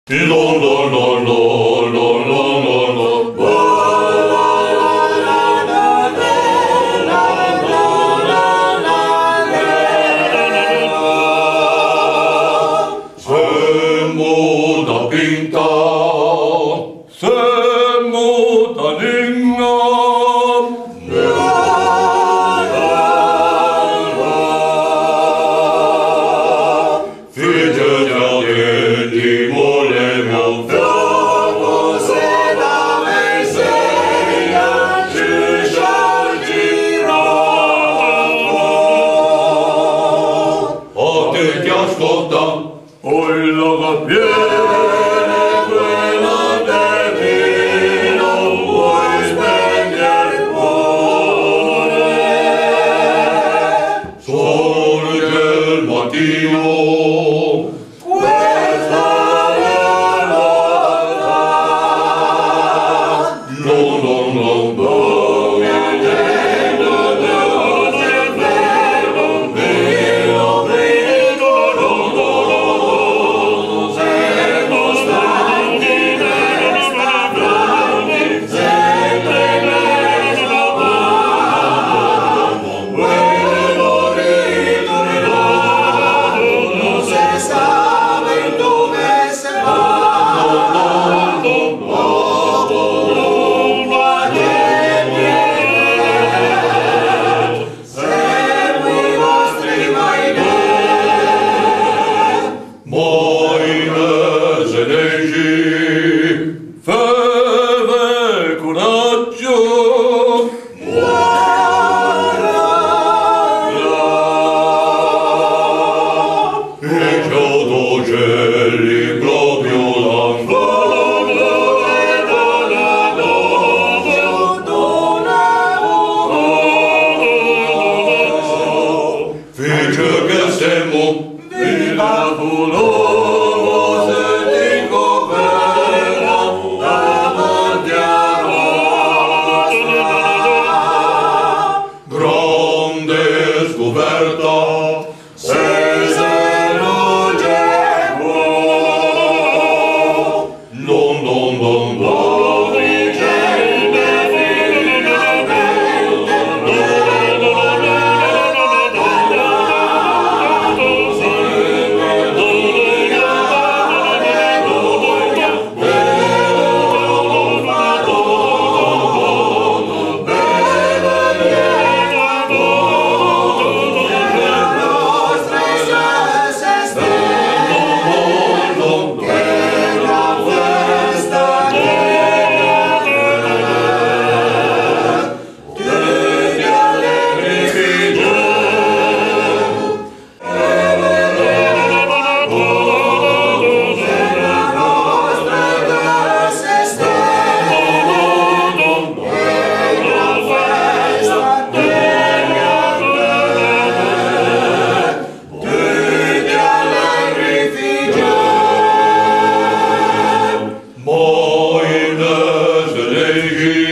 Se muta pinta, se muta linna. Hoy la viene quella del vino, vuoi spegnere il cuore. Sorge il mattino, questa è la lotta. Fede coraggio, e chiodo gelli proprio fece che stiamo viva fulosa di governo davanti a Roma. Grande scoperta, se non c'è Moine se legi